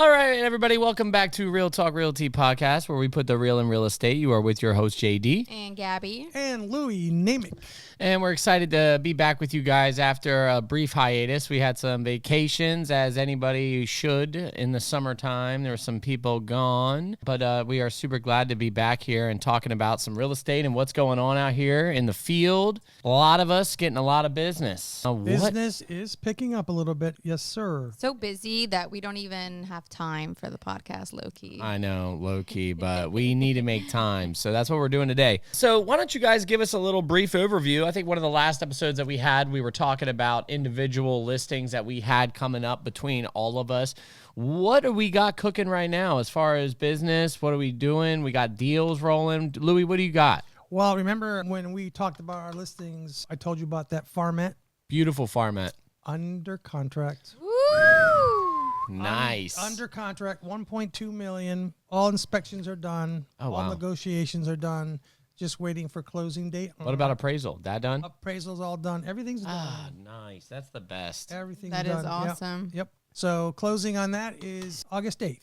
All right, everybody, welcome back to Real Talk Realty Podcast, where we put the real in real estate. You are with your host, JD. And Gabby. And Louie, name it. And we're excited to be back with you guys after a brief hiatus. We had some vacations, as anybody should, in the summertime. There were some people gone, but we are super glad to be back here and talking about some real estate and what's going on out here in the field. A lot of us getting a lot of business. Business is picking up a little bit. Yes, sir. So busy that we don't even have time for the podcast, low-key. I know, low-key, but we need to make time. So that's what we're doing today. So why don't you guys give us a little brief overview? I think one of the last episodes that we had, we were talking about individual listings that we had coming up between all of us. What do we got cooking right now as far as business? What are we doing? We got deals rolling. Louie, what do you got? Well, remember when we talked about our listings, I told you about that farmette? Beautiful farmette. Under contract. Woo! Nice. Under contract, $1.2 million. All inspections are done. Oh, wow. All negotiations are done. Just waiting for closing date. What about appraisal? That done? Appraisal's all done. Everything's done. Ah, nice. That's the best. Everything's That done. is awesome. Yep. So closing on that is August 8th.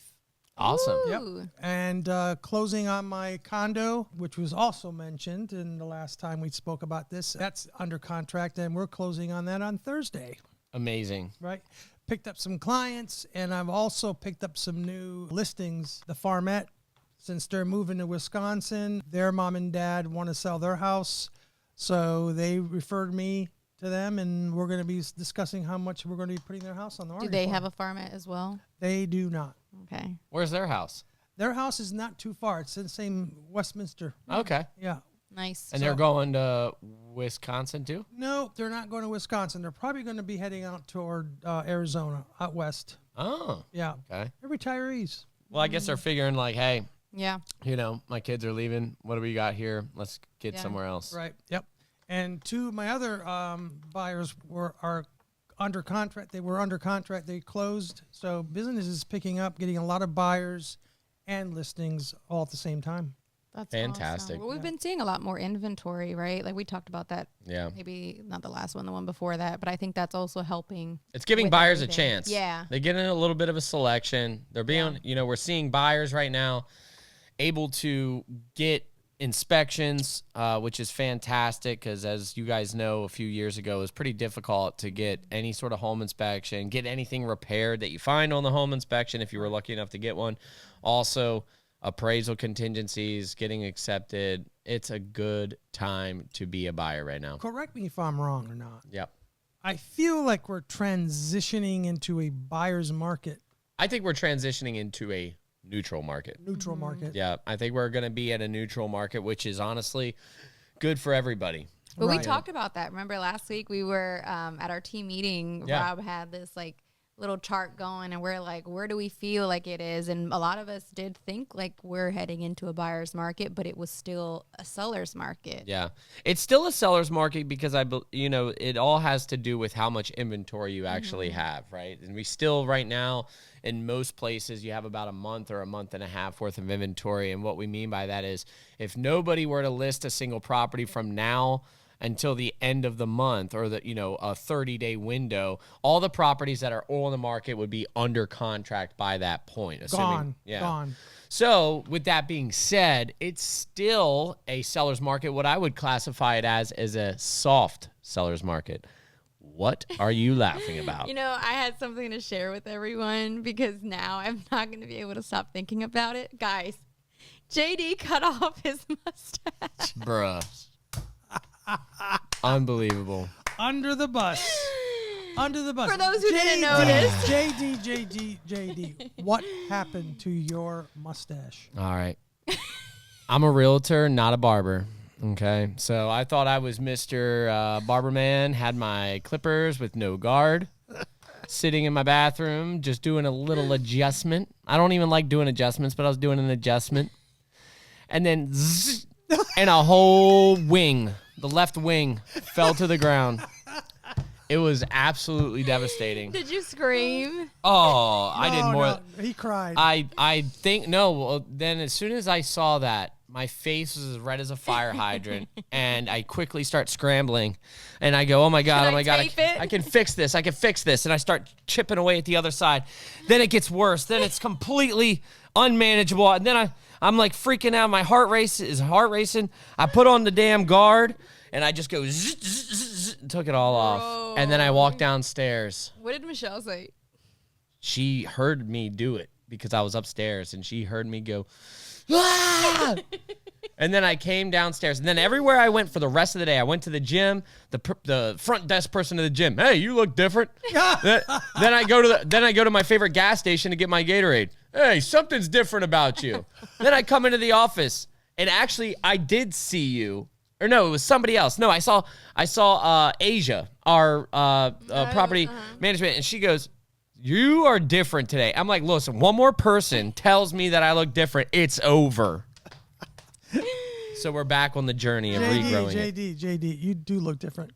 Awesome. Ooh. Yep. And closing on my condo, which was also mentioned in the last time we spoke about this, that's under contract, and we're closing on that on Thursday. Amazing. Right. Picked up some clients, and I've also picked up some new listings. The farmette, since they're moving to Wisconsin, their mom and dad want to sell their house. So they referred me to them, and we're going to be discussing how much we're going to be putting their house on the market. Do they have a farmette as well? They do not. Okay. Where's their house? Their house is not too far. It's in the same Westminster. Okay. Yeah. Nice. And they're going to Wisconsin too? No, they're not going to Wisconsin. They're probably going to be heading out toward Arizona, out west. Oh. Yeah. Okay. They're retirees. Well, I guess they're figuring like, hey, Yeah. you know, my kids are leaving. What do we got here? Let's get Yeah. somewhere else. Right. Yep. And two of my other buyers are under contract. They were under contract. They closed. So business is picking up, getting a lot of buyers and listings all at the same time. That's Fantastic. awesome. Well, we've been seeing a lot more inventory, right? Like we talked about that. Yeah. Maybe not the last one, the one before that, but I think that's also helping. It's giving with buyers everything. a chance. Yeah. They get in a little bit of a selection. They're being, you know, we're seeing buyers right now able to get inspections, which is fantastic because, as you guys know, a few years ago, it was pretty difficult to get any sort of home inspection, get anything repaired that you find on the home inspection if you were lucky enough to get one. Also, appraisal contingencies getting accepted. It's a good time to be a buyer right now. Correct me if I'm wrong or not. Yep. I feel like we're transitioning into a buyer's market, I think we're transitioning into a neutral market. neutral market. Yeah, I think we're going to be at a neutral market, which is honestly good for everybody. But we Right. talked about that. Remember last week we were at our team meeting. Yeah. Rob had this like little chart going, and we're like, where do we feel like it is? And a lot of us did think like we're heading into a buyer's market, but it was still a seller's market. Yeah, it's still a seller's market because you know, it all has to do with how much inventory you actually have, right? And we still right now in most places you have about a month or a month and a half worth of inventory. And what we mean by that is if nobody were to list a single property from now until the end of the month or the, you know, a 30-day window, all the properties that are on the market would be under contract by that point. Assuming, Gone. So with that being said, it's still a seller's market. What I would classify it as is a soft seller's market. What are you laughing about? You know, I had something to share with everyone because now I'm not going to be able to stop thinking about it. Guys, JD cut off his mustache. Bruh. Unbelievable. Under the bus. Under the bus. For those who didn't notice. JD. What happened to your mustache? All right. I'm a realtor, not a barber. Okay. So I thought I was Mr. Barberman, had my clippers with no guard, sitting in my bathroom, just doing a little adjustment. I don't even like doing adjustments, but I was doing an adjustment. And then zzz, and a whole wing, the left wing, fell to the ground. It was absolutely devastating. Did you scream? Oh, I did more. No, he cried. I think, no, well, then as soon as I saw that, My face is as red as a fire hydrant, and I quickly start scrambling, and I go, "Oh my god, I can fix this, I can fix this," and I start chipping away at the other side. Then it gets worse. Then it's completely unmanageable, and then I'm like freaking out. My heart racing. I put on the damn guard, and I just go zzz, zzz, zzz, took it all off, and then I walk downstairs. What did Michelle say? She heard me do it because I was upstairs, and she heard me go. Ah! And then I came downstairs, and then everywhere I went for the rest of the day, I went to the gym. The front desk person of the gym, hey, you look different. then I go to my favorite gas station to get my Gatorade. Hey, something's different about you. Then I come into the office, and actually I did see you, or no, it was somebody else. No, I saw Asia, our property management, and she goes, "You are different today." I'm like, listen, one more person tells me that I look different, it's over. So we're back on the journey of regrowing it. JD, you do look different.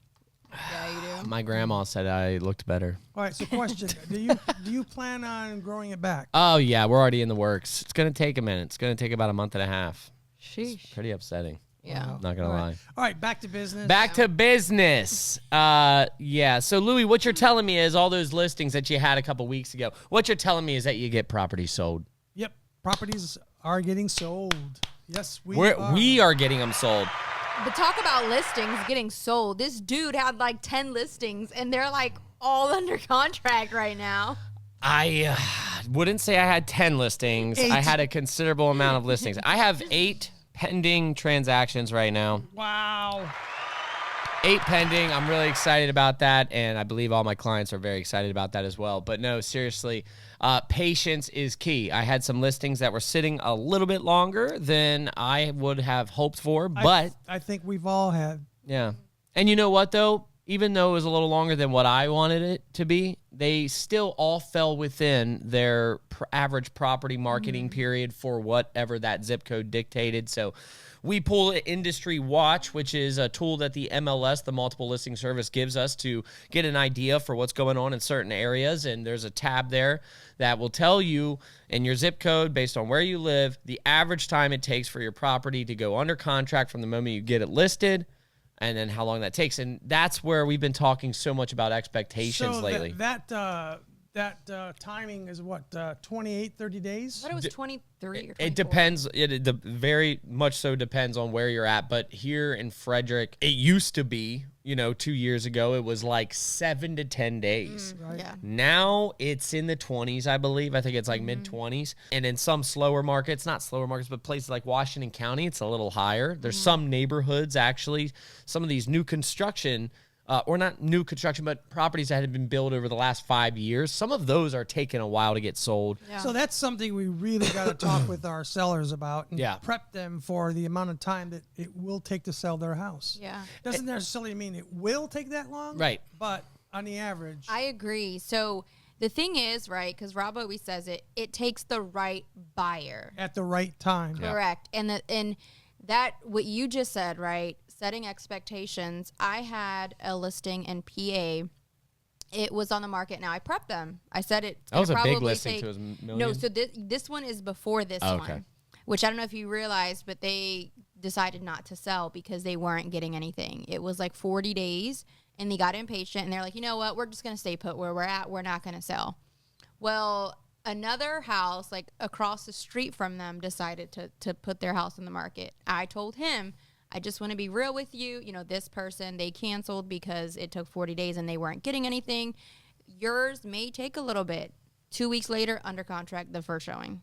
Yeah, you do. My grandma said I looked better. All right, so question. Do you plan on growing it back? Oh, yeah, we're already in the works. It's going to take a minute. It's going to take about a month and a half. Sheesh. It's pretty upsetting. Yeah. Wow. Not going to lie. All right, back to business. Back to business. Yeah. So, Louis, what you're telling me is all those listings that you had a couple weeks ago, what you're telling me is that you get properties sold. Yep, properties are getting sold. Yes, we are getting them sold. But talk about listings getting sold. This dude had like 10 listings, and they're like all under contract right now. I wouldn't say I had 10 listings. 8. I had a considerable amount of listings. I have 8 pending transactions right now. Wow. 8 pending. I'm really excited about that, and I believe all my clients are very excited about that as well. But no, seriously, patience is key. I had some listings that were sitting a little bit longer than I would have hoped for, but I think we've all had. yeah. And you know what, though? Even though it was a little longer than what I wanted it to be, they still all fell within their average property marketing period for whatever that zip code dictated. So we pull Industry Watch, which is a tool that the MLS, the Multiple Listing Service, gives us to get an idea for what's going on in certain areas. And there's a tab there that will tell you in your zip code, based on where you live, the average time it takes for your property to go under contract from the moment you get it listed, and then how long that takes. And that's where we've been talking so much about expectations lately. That timing is what, 28, 30 days? I thought it was 23 or 24. It depends. It very much so depends on where you're at. But here in Frederick, it used to be, 2 years ago, it was like 7 to 10 days. Right. Yeah. Now it's in the 20s, I believe. I think it's like mid-20s. And in some slower markets, not slower markets, but places like Washington County, it's a little higher. There's some neighborhoods, actually, some of these new construction, or not new construction, but properties that had been built over the last 5 years. Some of those are taking a while to get sold. Yeah. So that's something we really got to talk with our sellers about and Yeah. prep them for the amount of time that it will take to sell their house. Yeah. Doesn't necessarily mean it will take that long. Right. But on the average. I agree. So the thing is, right, because Rob always says it takes the right buyer. At the right time. Correct. And that, what you just said, right, setting expectations. I had a listing in PA. It was on the market. Now I prepped them. I said it. That was a big listing, so it was million? No, so this one is before this one, which I don't know if you realized, but they decided not to sell because they weren't getting anything. It was like 40 days, and they got impatient, and they're like, you know what, we're just going to stay put where we're at. We're not going to sell. Well, another house like across the street from them decided to put their house on the market. I told him, I just want to be real with you. This person, they canceled because it took 40 days and they weren't getting anything. Yours may take a little bit. 2 weeks later, under contract, the first showing.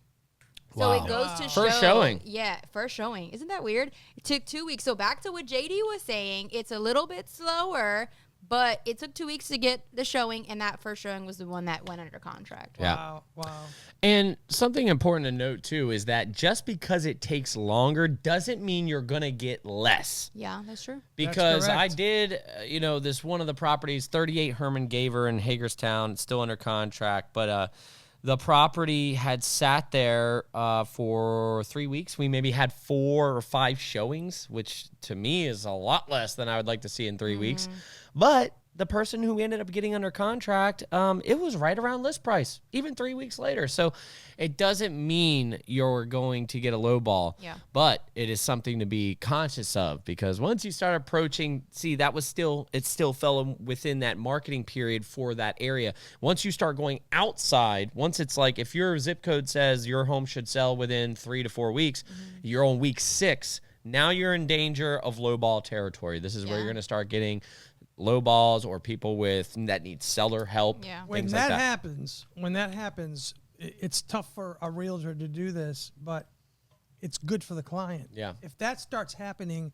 So it goes to show. First showing. Yeah, first showing. Isn't that weird? It took 2 weeks. So back to what JD was saying, it's a little bit slower, but it took 2 weeks to get the showing, and that first showing was the one that went under contract. Yeah. Wow. And something important to note, too, is that just because it takes longer doesn't mean you're going to get less. Yeah, that's true. Because I correct. did, this one of the properties, 38 Herman Gaver in Hagerstown, it's still under contract, but the property had sat there for 3 weeks. We maybe had 4 or 5 showings, which to me is a lot less than I would like to see in 3 weeks. But the person who ended up getting under contract, it was right around list price, even 3 weeks later. So it doesn't mean you're going to get a low ball, but it is something to be conscious of, because once you start approaching, it still fell within that marketing period for that area. Once you start going outside, once it's like, if your zip code says your home should sell within 3 to 4 weeks, you're on week 6. Now you're in danger of low ball territory. This is where you're going to start getting low balls or people that need seller help. Yeah. When that happens, it's tough for a realtor to do this, but it's good for the client. Yeah. If that starts happening,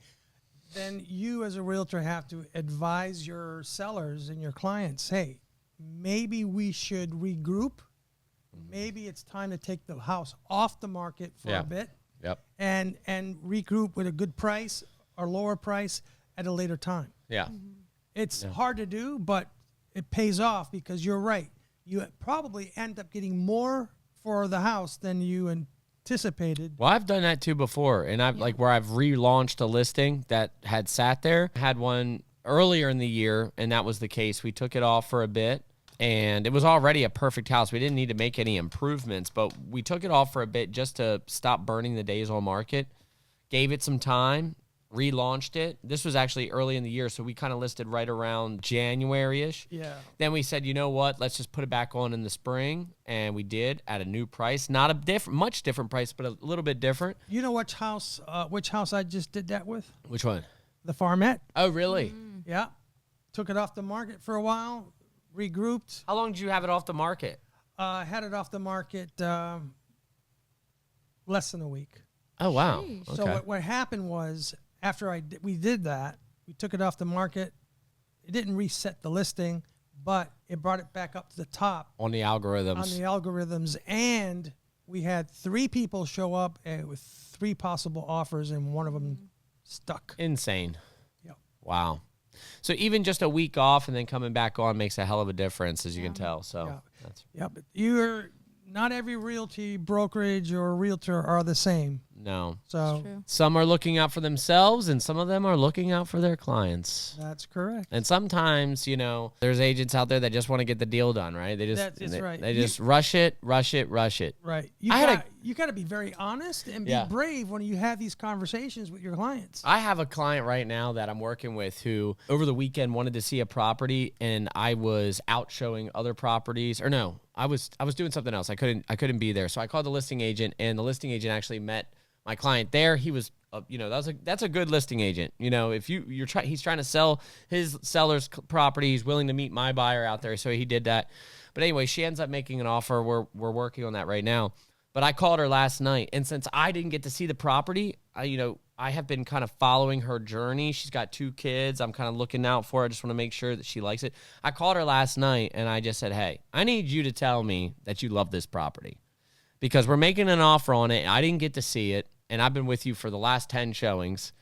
then you as a realtor have to advise your sellers and your clients, hey, maybe we should regroup. Maybe it's time to take the house off the market for a bit. Yep. And regroup with a good price or lower price at a later time. Yeah. It's hard to do, but it pays off, because you're right. You probably end up getting more for the house than you anticipated. Well, I've done that too before, and I've where I've relaunched a listing that had sat there. I had one earlier in the year, and that was the case. We took it off for a bit, and it was already a perfect house. We didn't need to make any improvements, but we took it off for a bit just to stop burning the days on market. Gave it some time, relaunched it. This was actually early in the year, so we kind of listed right around January-ish. Yeah. Then we said, you know what, let's just put it back on in the spring, and we did at a new price. Not a much different price, but a little bit different. You know which house I just did that with? Which one? The Farmette. Oh, really? Yeah. Took it off the market for a while, regrouped. How long did you have it off the market? Had it off the market less than a week. Oh, wow. Sheesh. Okay. So what happened was, after we did that, we took it off the market. It didn't reset the listing, but it brought it back up to the top on the algorithms. And we had 3 people show up with 3 possible offers, and one of them stuck. Insane. Yep. Wow. So even just a week off and then coming back on makes a hell of a difference, as you can tell. So but not every realty brokerage or realtor are the same. No. So some are looking out for themselves, and some of them are looking out for their clients. that's correct. And sometimes, there's agents out there that just want to get the deal done, right? They just They just rush it. Right. You got to be very honest and be brave when you have these conversations with your clients. I have a client right now that I'm working with who over the weekend wanted to see a property, and I was out showing other properties. Or no, I was doing something else. I couldn't be there. So I called the listing agent, and the listing agent actually met my client there. He was that's a good listing agent. If he's trying to sell his seller's property, he's willing to meet my buyer out there. So he did that. But anyway, she ends up making an offer. We're working on that right now. But I called her last night, and since I didn't get to see the property, I have been kind of following her journey. She's got 2 kids. I'm kind of looking out for her. I just want to make sure that she likes it. I called her last night, and I just said, hey, I need you to tell me that you love this property, because we're making an offer on it. I didn't get to see it, and I've been with you for the last 10 showings.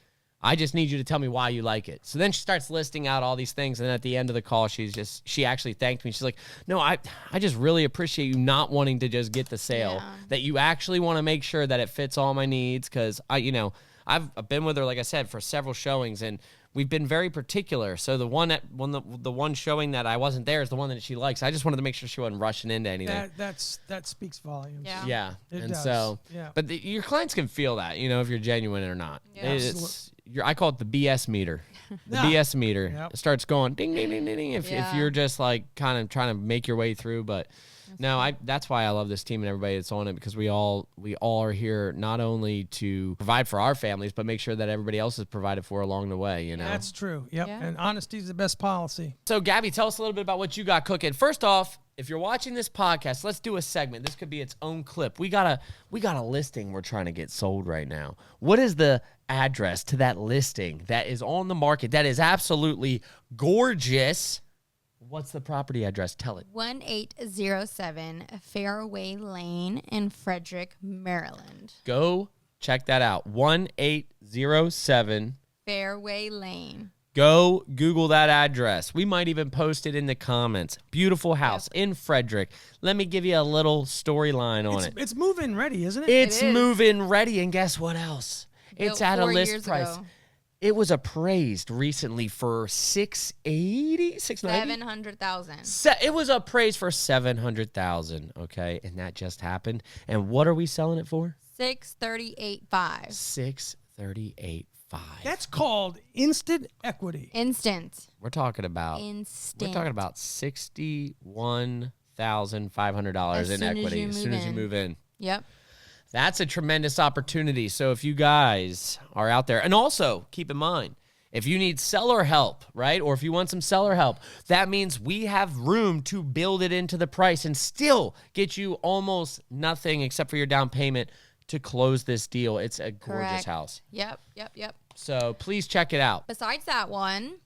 I just need you to tell me why you like it. So then she starts listing out all these things, and then at the end of the call, she actually thanked me. She's like, no, I just really appreciate you not wanting to just get the sale, that you actually want to make sure that it fits all my needs, because I've been with her, like I said, for several showings, and we've been very particular. So the one showing that I wasn't there is the one that she likes. I just wanted to make sure she wasn't rushing into anything. That speaks volumes. Yeah. It does. So, but your clients can feel that, if you're genuine or not. Yeah. I call it the BS meter. The BS meter starts going ding, ding, ding, ding, ding if you're just like kind of trying to make your way through. But that's why I love this team and everybody that's on it, because we all are here not only to provide for our families, but make sure that everybody else is provided for along the way. That's true. Yep. Yeah. And honesty is the best policy. So Gabby, tell us a little bit about what you got cooking. First off, if you're watching this podcast, let's do a segment. This could be its own clip. We got a listing we're trying to get sold right now. What is the address to that listing that is on the market that is absolutely gorgeous? What's the property address? Tell it. 1807 Fairway Lane in Frederick, Maryland. Go check that out. 1807 Fairway Lane. Go Google that address. We might even post it in the comments. Beautiful house in Frederick. Let me give you a little storyline on it. It's move-in ready, isn't it? It's move-in ready, and guess what else? It's at a list price. Ago. It was appraised recently for $680, $690? $700,000. It was appraised for $700,000, okay? And that just happened. And what are we selling it for? $638,500. $638,500. That's called instant equity. Instant. We're talking about $61,500 in equity as soon as you move in. Yep. That's a tremendous opportunity. So if you guys are out there, and also keep in mind, if you need seller help, right, or if you want some seller help, that means we have room to build it into the price and still get you almost nothing except for your down payment to close this deal. It's a gorgeous house. Yep. So please check it out. Besides that one,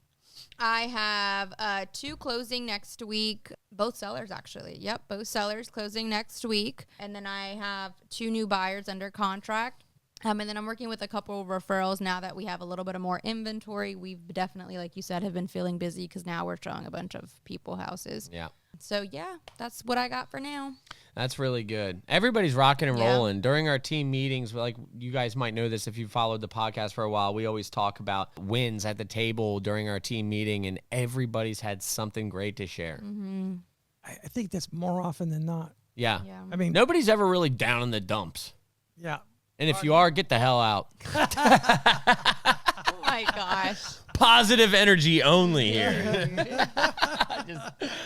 I have 2 closing next week. Both sellers, actually. Yep, both sellers closing next week. And then I have 2 new buyers under contract. And then I'm working with a couple of referrals now that we have a little bit of more inventory. We've definitely, like you said, have been feeling busy because now we're showing a bunch of people houses. Yeah. So, yeah, that's what I got for now. That's really good. Everybody's rocking and rolling. During our team meetings, like you guys might know this if you followed the podcast for a while, we always talk about wins at the table during our team meeting, and everybody's had something great to share. Mm-hmm. I think that's more often than not. Yeah. I mean, nobody's ever really down in the dumps. Yeah. And if you are, get the hell out. Oh, my gosh. Positive energy only here.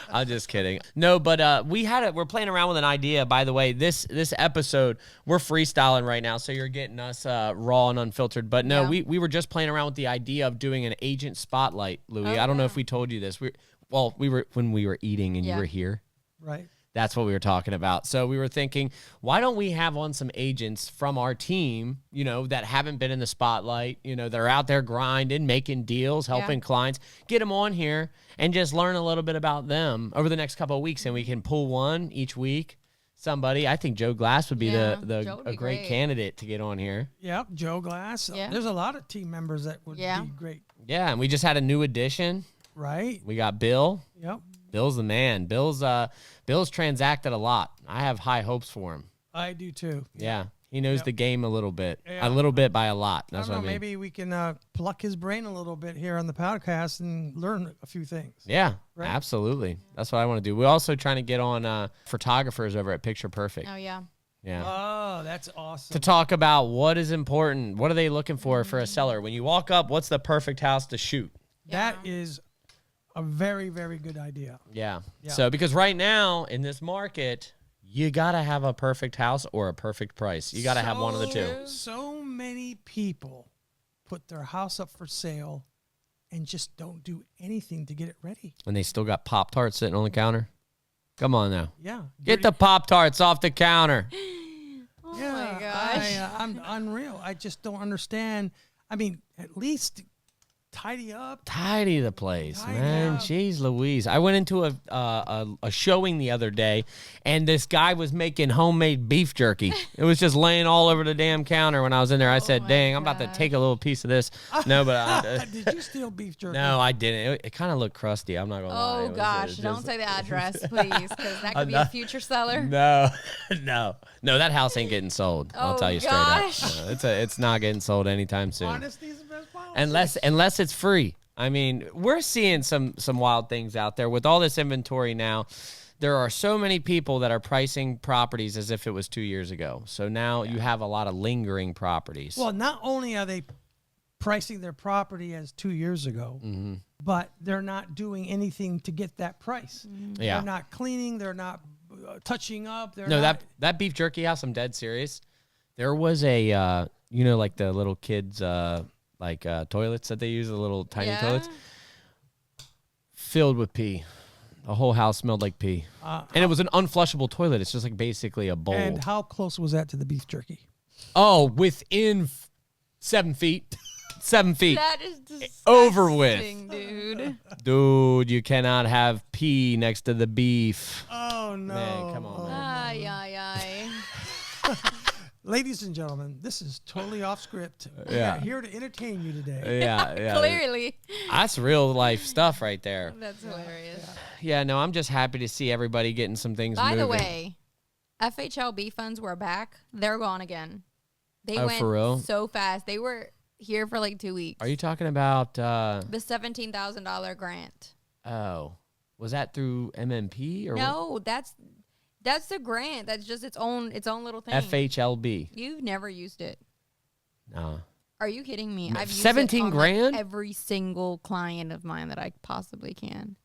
I'm just kidding. No, but we're playing around with an idea. By the way, this episode, we're freestyling right now, so you're getting us raw and unfiltered. But no, we were just playing around with the idea of doing an agent spotlight, Louie. I don't know if we told you this. We were when we were eating and you were here. Right. That's what we were talking about. So we were thinking, why don't we have on some agents from our team, that haven't been in the spotlight, that are out there grinding, making deals, helping clients, get them on here and just learn a little bit about them over the next couple of weeks. And we can pull one each week. Somebody, I think Joe Glass would be a great candidate to get on here. Yep, Joe Glass. Yeah. There's a lot of team members that would be great. Yeah, and we just had a new addition. Right. We got Bill. Yep. Bill's the man. Bill's transacted a lot. I have high hopes for him. I do too. Yeah. He knows the game a little bit. A little bit by a lot. That's what I mean. Maybe we can pluck his brain a little bit here on the podcast and learn a few things. Yeah, absolutely. That's what I want to do. We're also trying to get on photographers over at Picture Perfect. Oh, yeah. Yeah. Oh, that's awesome. To talk about what is important. What are they looking for a seller? When you walk up, what's the perfect house to shoot? That is a very, very good idea. Yeah. So because right now in this market, you got to have a perfect house or a perfect price. You got to have one of the two. So many people put their house up for sale and just don't do anything to get it ready. And they still got Pop-Tarts sitting on the counter. Come on now. Yeah. Get the Pop-Tarts off the counter. Oh, my gosh. I'm unreal. I just don't understand. I mean, at least tidy the place, man. Jeez Louise. I went into a showing the other day, and this guy was making homemade beef jerky. It was just laying all over the damn counter when I was in there. I said, dang, I'm about to take a little piece of this. No, but did you steal beef jerky? No, I didn't. It kind of looked crusty. I'm not going to lie. Oh, gosh. Don't say the address, please, because that could be a future seller. No. That house ain't getting sold. I'll tell you straight up. No, it's not getting sold anytime soon. Honesty is the best policy. Unless it's free. I mean, we're seeing some wild things out there with all this inventory now. There are so many people that are pricing properties as if it was 2 years ago. So now you have a lot of lingering properties. Well, not only are they pricing their property as 2 years ago, but they're not doing anything to get that price. Yeah. They're not cleaning. They're not touching up. That beef jerky house, I'm dead serious. There was a, like the little kids, toilets that they use, the little tiny toilets, filled with pee. The whole house smelled like pee. And it was an unflushable toilet. It's just like basically a bowl. And how close was that to the beef jerky? Oh, within 7 feet. 7 feet. That is disgusting, over with. Dude. Dude, you cannot have pee next to the beef. Oh, no. Man, come on, man. Ay. Ladies and gentlemen, this is totally off script. Yeah. We're here to entertain you today. Yeah. Clearly. That's real life stuff right there. That's hilarious. Yeah, no, I'm just happy to see everybody getting some things moving. By the way, FHLB funds were back. They're gone again. They went for real? so fast. They were here for like 2 weeks. Are you talking about the $17,000 grant? Oh, was that through MMP or no? That's the grant. That's just its own little thing. FHLB? You've never used it. No. Are you kidding me? I've used 17 it on grand? like every single client of mine that I possibly can.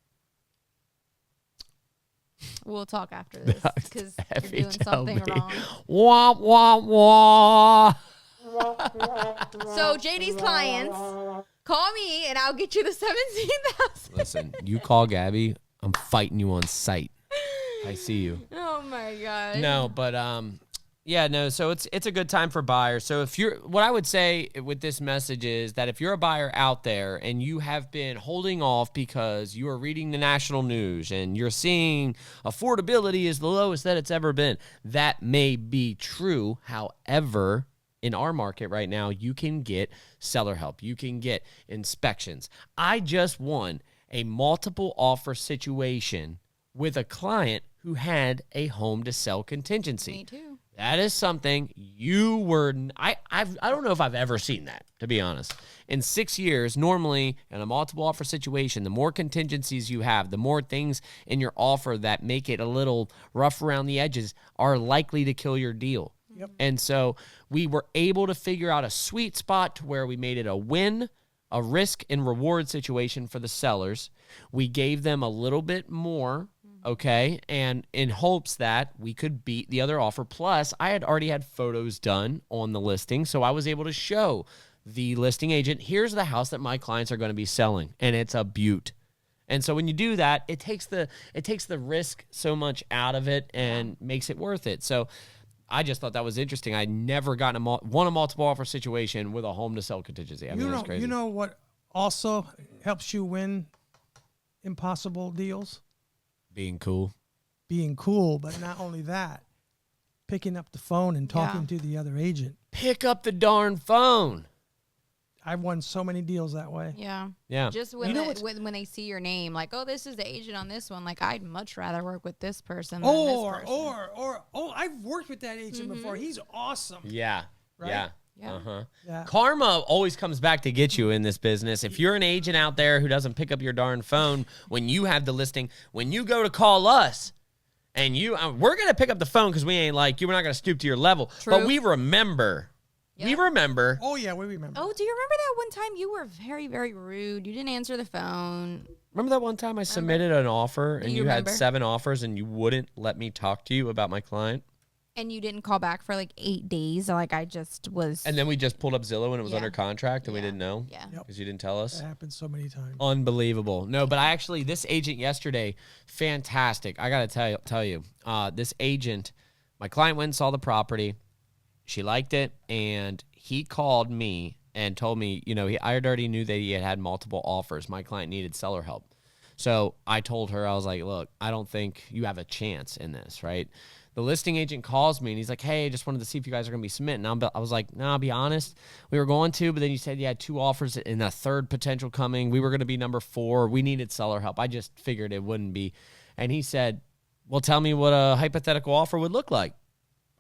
We'll talk after this because you're doing something wrong. Wah, wah, wah. So JD's clients, call me and I'll get you the $17,000. Listen, you call Gabby, I'm fighting you on site. I see you. Oh my God. No, but yeah, no. So it's a good time for buyers. So what I would say with this message is that if you're a buyer out there and you have been holding off because you are reading the national news and you're seeing affordability is the lowest that it's ever been, that may be true. However, in our market right now, you can get seller help. You can get inspections. I just won a multiple offer situation with a client who had a home to sell contingency. Me too. That is something I don't know if I've ever seen that, to be honest. In 6 years, normally in a multiple offer situation, the more contingencies you have, the more things in your offer that make it a little rough around the edges are likely to kill your deal. Yep. And so we were able to figure out a sweet spot to where we made it a win, a risk and reward situation for the sellers. We gave them a little bit more, okay, and in hopes that we could beat the other offer. Plus, I had already had photos done on the listing, so I was able to show the listing agent, here's the house that my clients are going to be selling, and it's a beaut. And so when you do that, it takes the risk so much out of it and makes it worth it. So I just thought that was interesting. I'd never gotten won a multiple offer situation with a home to sell contingency. I mean, it's crazy. You know what also helps you win impossible deals? Being cool. Being cool, but not only that, picking up the phone and talking to the other agent. Pick up the darn phone. I've won so many deals that way. Yeah. Yeah. Just when they see your name, like, oh, this is the agent on this one. Like, I'd much rather work with this person than this person. Or I've worked with that agent before. He's awesome. Yeah. Right? Yeah. Yeah. Uh-huh. Yeah. Karma always comes back to get you in this business. If you're an agent out there who doesn't pick up your darn phone when you have the listing, when you go to call us, and we're going to pick up the phone because we ain't like you. We're not going to stoop to your level. True. But we remember. Yep. We remember. Oh, yeah, we remember. Oh, do you remember that one time you were very, very rude? You didn't answer the phone. Remember that one time I submitted an offer and you had remember? 7 offers and you wouldn't let me talk to you about my client? And you didn't call back for like 8 days. Like, I just was. And then we just pulled up Zillow and it was under contract and we Yeah. didn't know? Yeah. Yep. Because you didn't tell us? That happens so many times. Unbelievable. No, but this agent yesterday, fantastic. I got to tell you, this agent, my client went and saw the property. She liked it, and he called me and told me, I already knew that he had multiple offers. My client needed seller help. So I told her, I was like, look, I don't think you have a chance in this, right? The listing agent calls me, and he's like, hey, I just wanted to see if you guys are going to be submitting. I was like, no, I'll be honest. We were going to, but then you said you had 2 offers and a third potential coming. We were going to be number 4. We needed seller help. I just figured it wouldn't be. And he said, well, tell me what a hypothetical offer would look like.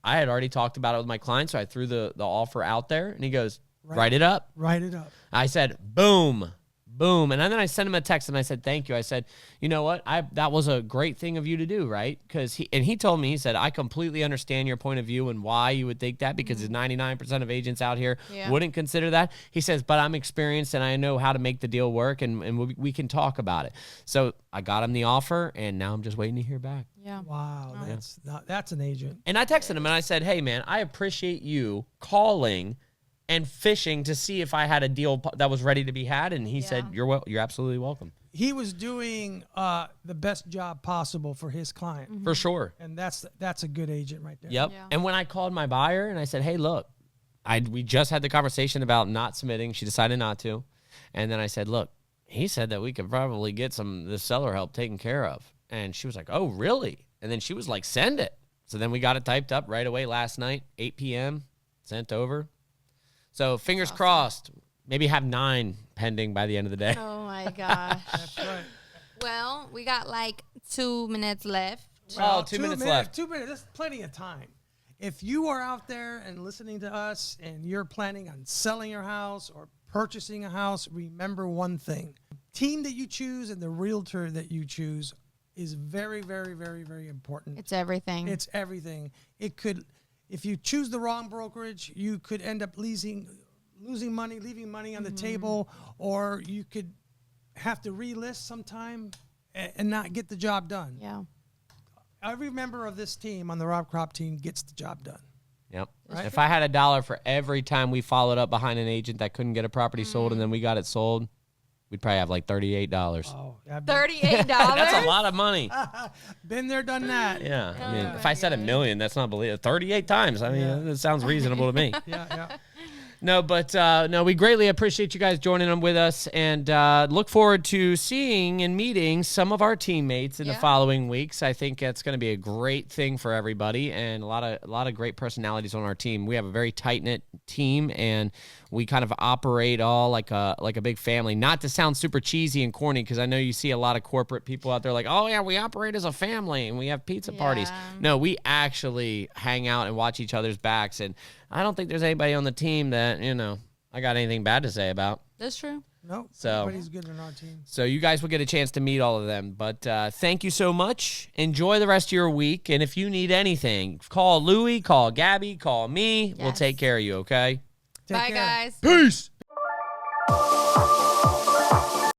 I had already talked about it with my client, so I threw the offer out there, and he goes, write it up. Write it up. I said, boom. Boom. And then I sent him a text and I said, thank you. I said, you know what? That was a great thing of you to do, right? Because he told me, he said, I completely understand your point of view and why you would think that, because 99% of agents out here wouldn't consider that. He says, but I'm experienced and I know how to make the deal work, and we can talk about it. So I got him the offer, and now I'm just waiting to hear back. Yeah. Wow. That's an agent. And I texted him and I said, hey, man, I appreciate you calling and fishing to see if I had a deal that was ready to be had. And he said, you're absolutely welcome. He was doing the best job possible for his client. For sure. And that's a good agent right there. Yep. Yeah. And when I called my buyer and I said, hey, look, we just had the conversation about not submitting. She decided not to. And then I said, look, he said that we could probably get the seller help taken care of. And she was like, oh, really? And then she was like, send it. So then we got it typed up right away last night, 8 p.m., sent over. So fingers crossed, maybe have 9 pending by the end of the day. Oh, my gosh. That's right. Well, we got like 2 minutes left. Oh, 2 minutes left. 2 minutes. That's plenty of time. if you are out there and listening to us and you're planning on selling your house or purchasing a house, remember one thing. Team that you choose and the realtor that you choose is very, very, very, very important. It's everything. It's everything. It could, if you choose the wrong brokerage, you could end up losing money, leaving money on the table, or you could have to relist sometime and not get the job done. Yeah. Every member of this team on the Rob Crop team gets the job done. Yep. Right? If I had $1 for every time we followed up behind an agent that couldn't get a property sold and then we got it sold, we'd probably have like $38. Oh, yeah, $38. That's a lot of money. been there, done that. Yeah. I mean, if I said $1 million, that's not believable. 38 times. I mean, that sounds reasonable to me. Yeah. No, but no, we greatly appreciate you guys joining them with us, and look forward to seeing and meeting some of our teammates in the following weeks. I think it's going to be a great thing for everybody, and a lot of great personalities on our team. We have a very tight-knit team, and we kind of operate all like a big family. Not to sound super cheesy and corny, because I know you see a lot of corporate people out there like, oh yeah, we operate as a family and we have pizza parties. No, we actually hang out and watch each other's backs, and I don't think there's anybody on the team that, I got anything bad to say about. That's true. No, so everybody's good on our team. So you guys will get a chance to meet all of them. But thank you so much. Enjoy the rest of your week. And if you need anything, call Louie, call Gabby, call me. We'll take care of you, okay? Bye, guys. Peace.